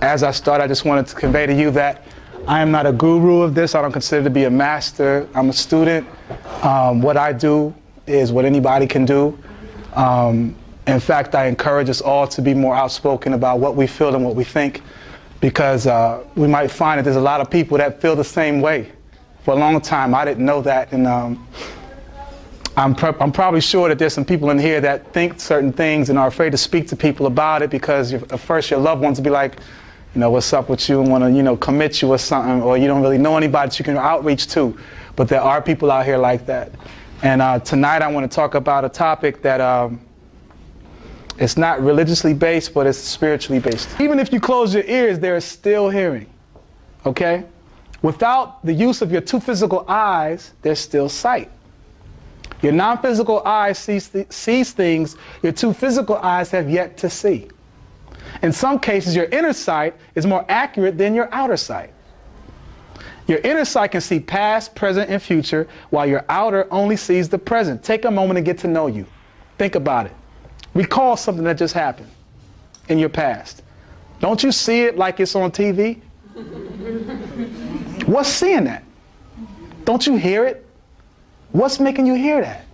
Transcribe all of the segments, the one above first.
As I start, I just wanted to convey to you that I am not a guru of this. I don't consider to be a master. I'm a student. What I do is what anybody can do. In fact, I encourage us all to be more outspoken about what we feel and what we think, because we might find that there's a lot of people that feel the same way. For a long time, I didn't know that, and I'm probably sure that there's some people in here that think certain things and are afraid to speak to people about it because at first your loved ones will be like, you know, what's up with you, and want to, you know, commit you or something, or you don't really know anybody that you can outreach to. But there are people out here like that. And tonight I want to talk about a topic that it's not religiously based, but it's spiritually based. Even if you close your ears, there is still hearing, okay? Without the use of your two physical eyes, there's still sight. Your non-physical eye sees things your two physical eyes have yet to see. In some cases, your inner sight is more accurate than your outer sight. Your inner sight can see past, present, and future, while your outer only sees the present. Take a moment to get to know you. Think about it. Recall something that just happened in your past. Don't you see it like it's on TV? What's seeing that? Don't you hear it? What's making you hear that?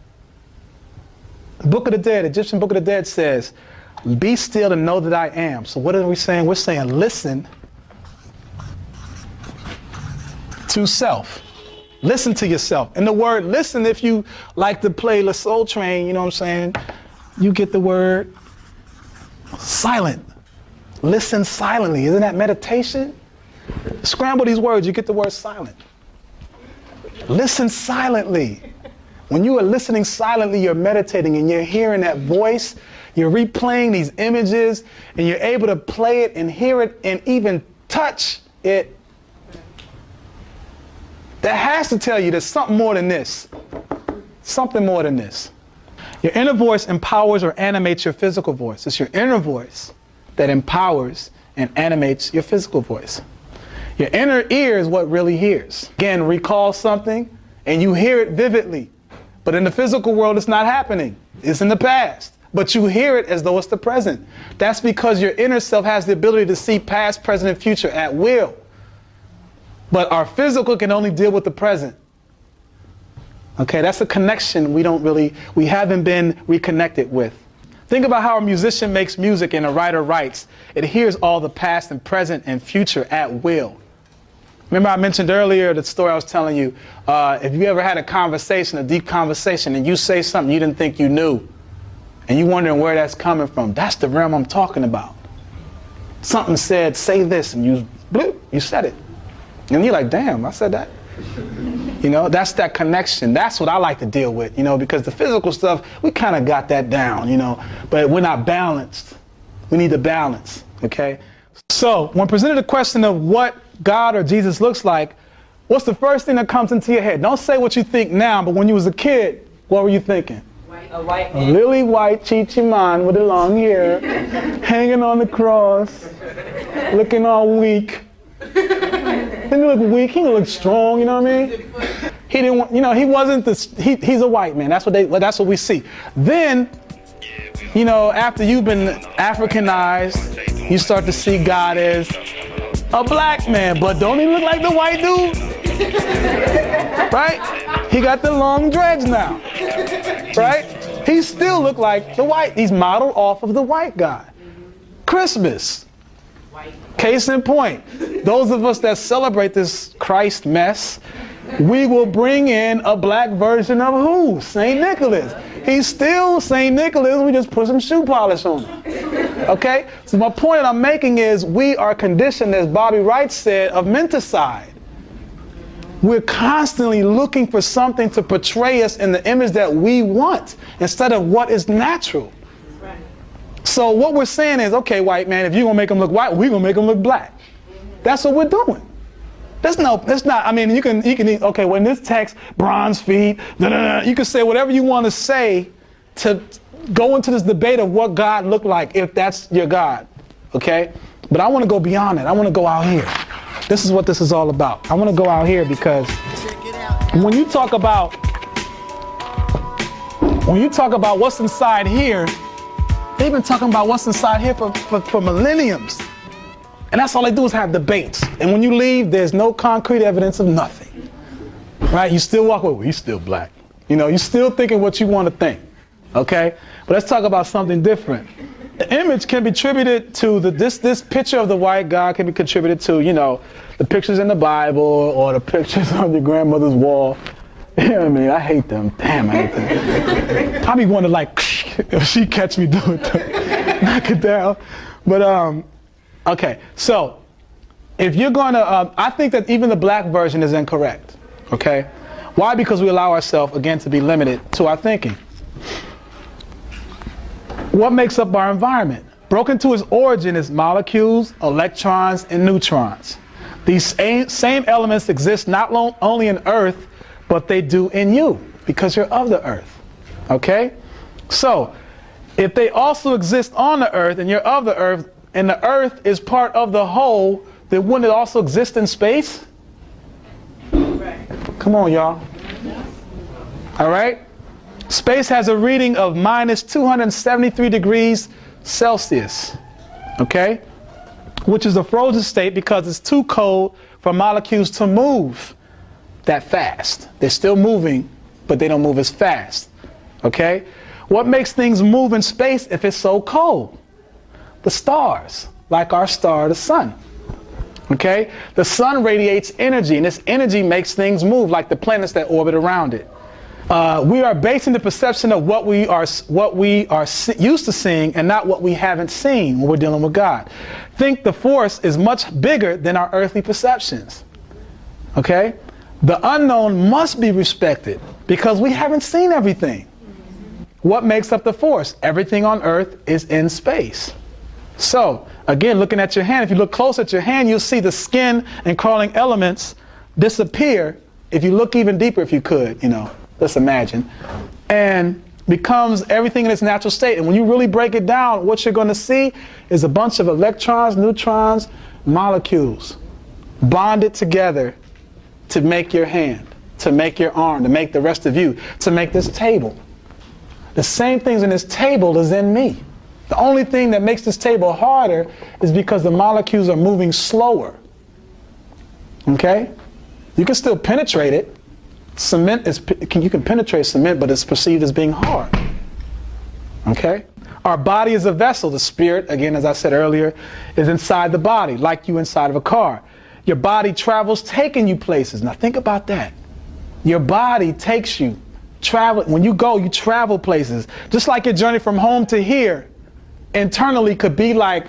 The Book of the Dead, Egyptian Book of the Dead says, be still and know that I am. So what are we saying? We're saying listen to self. Listen to yourself. And the word listen, if you like to play the Soul Train, you know what I'm saying? You get the word silent. Listen silently. Isn't that meditation? Scramble these words, you get the word silent. Listen silently. When you are listening silently, you're meditating and you're hearing that voice. You're replaying these images and you're able to play it and hear it and even touch it. That has to tell you there's something more than this. Something more than this. Your inner voice empowers or animates your physical voice. It's your inner voice that empowers and animates your physical voice. Your inner ear is what really hears. Again, recall something and you hear it vividly. But in the physical world, it's not happening. It's in the past. But you hear it as though it's the present. That's because your inner self has the ability to see past, present, and future at will. But our physical can only deal with the present. Okay, that's a connection we haven't been reconnected with. Think about how a musician makes music and a writer writes. It hears all the past and present and future at will. Remember I mentioned earlier the story I was telling you. If you ever had a conversation, a deep conversation, and you say something you didn't think you knew, and you wondering where that's coming from, that's the realm I'm talking about. Something said, say this, and you, bloop, you said it. And you're like, damn, I said that. You know, that's that connection. That's what I like to deal with, you know, because the physical stuff, we kind of got that down, you know, but we're not balanced. We need the balance, okay? So when presented a question of what God or Jesus looks like, what's the first thing that comes into your head? Don't say what you think now, but when you was a kid, what were you thinking? A white man. A lily white chichi man with the long hair, hanging on the cross, looking all weak. He didn't look weak, he didn't look strong, you know what I mean? He didn't want, you know, he wasn't he's a white man. That's what we see. Then, you know, after you've been Africanized, you start to see God as a black man, but don't he look like the white dude? Right? He got the long dreads now. Right? He still look like the white. He's modeled off of the white guy. Christmas. Case in point. Those of us that celebrate this Christ mess, we will bring in a black version of who? St. Nicholas. He's still St. Nicholas, we just put some shoe polish on him. Okay? So my point I'm making is we are conditioned, as Bobby Wright said, of menticide. We're constantly looking for something to portray us in the image that we want instead of what is natural. So what we're saying is, okay, white man, if you're going to make them look white, we're going to make them look black. That's what we're doing. That's not, I mean, you can, okay, when this text, bronze feet, you can say whatever you want to say to go into this debate of what God looked like, if that's your God, okay? But I want to go beyond that. I want to go out here. This is what this is all about. I want to go out here because when you talk about what's inside here, they've been talking about what's inside here for millenniums. And that's all they do is have debates. And when you leave, there's no concrete evidence of nothing. Right? You still walk away, well, he's still black. You know, you're still thinking what you want to think. Okay? But let's talk about something different. The image can be attributed to this picture of the white guy can be contributed to, you know, the pictures in the Bible or the pictures on your grandmother's wall. You know what I mean? I hate them. Damn, I hate them. Probably want to like, if she catch me doing it, knock it down. But okay, so if you're going to, I think that even the black version is incorrect. Okay, why? Because we allow ourselves again to be limited to our thinking. What makes up our environment? Broken to its origin is molecules, electrons, and neutrons. These same elements exist not only in Earth, but they do in you because you're of the Earth. Okay? So, if they also exist on the Earth and you're of the Earth, and the Earth is part of the whole, then wouldn't it also exist in space? Right. Come on, y'all. All right? Space has a reading of minus 273 degrees Celsius, okay? Which is a frozen state because it's too cold for molecules to move that fast. They're still moving, but they don't move as fast, okay? What makes things move in space if it's so cold? The stars, like our star, the sun, okay? The sun radiates energy, and this energy makes things move, like the planets that orbit around it. We are basing the perception of what we are used to seeing and not what we haven't seen when we're dealing with God. Think the force is much bigger than our earthly perceptions. Okay? The unknown must be respected because we haven't seen everything. What makes up the force? Everything on earth is in space. So, again, looking at your hand, if you look close at your hand, you'll see the skin and crawling elements disappear. If you look even deeper, if you could, you know. Let's imagine, and becomes everything in its natural state. And when you really break it down, what you're going to see is a bunch of electrons, neutrons, molecules bonded together to make your hand, to make your arm, to make the rest of you, to make this table. The same things in this table is in me. The only thing that makes this table harder is because the molecules are moving slower. Okay? You can still penetrate it. Cement is, you can penetrate cement, but it's perceived as being hard. Okay? Our body is a vessel. The spirit, again, as I said earlier, is inside the body, like you inside of a car. Your body travels, taking you places. Now think about that. Your body takes you, travel. When you go, you travel places. Just like your journey from home to here, internally could be like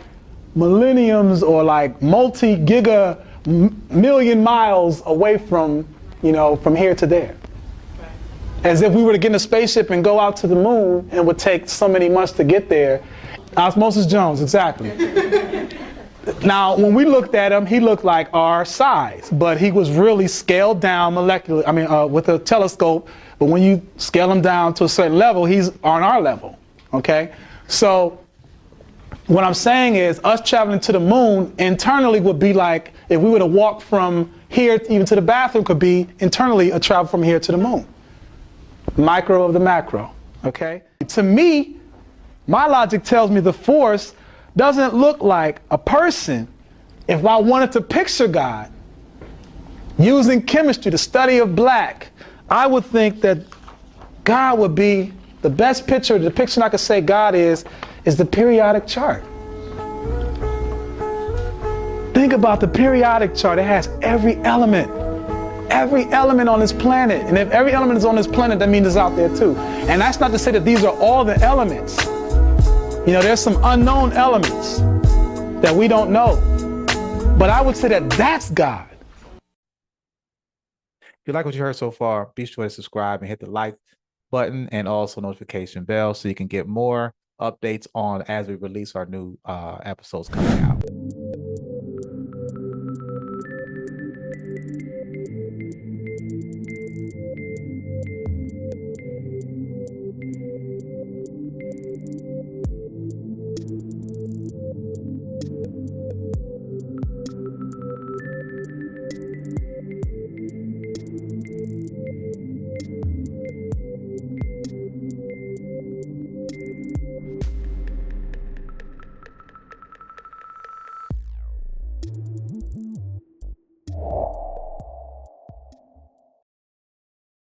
millenniums or like multi-giga million miles away from, you know, from here to there. Right. As if we were to get in a spaceship and go out to the moon and would take so many months to get there. Osmosis Jones, exactly. Now, when we looked at him, he looked like our size, but he was really scaled down molecular, with a telescope. But when you scale him down to a certain level, he's on our level, okay? So what I'm saying is us traveling to the moon internally would be like if we were to walk from here even to the bathroom could be internally a travel from here to the moon. Micro of the macro, okay? To me, my logic tells me the force doesn't look like a person. If I wanted to picture God using chemistry, the study of black, I would think that God would be the best picture, the depiction I could say God is the periodic chart. Think about the periodic chart. It has every element on this planet. And if every element is on this planet, that means it's out there too. And that's not to say that these are all the elements. You know, there's some unknown elements that we don't know. But I would say that that's God. If you like what you heard so far, be sure to subscribe and hit the like button and also notification bell so you can get more updates on as we release our new episodes coming out.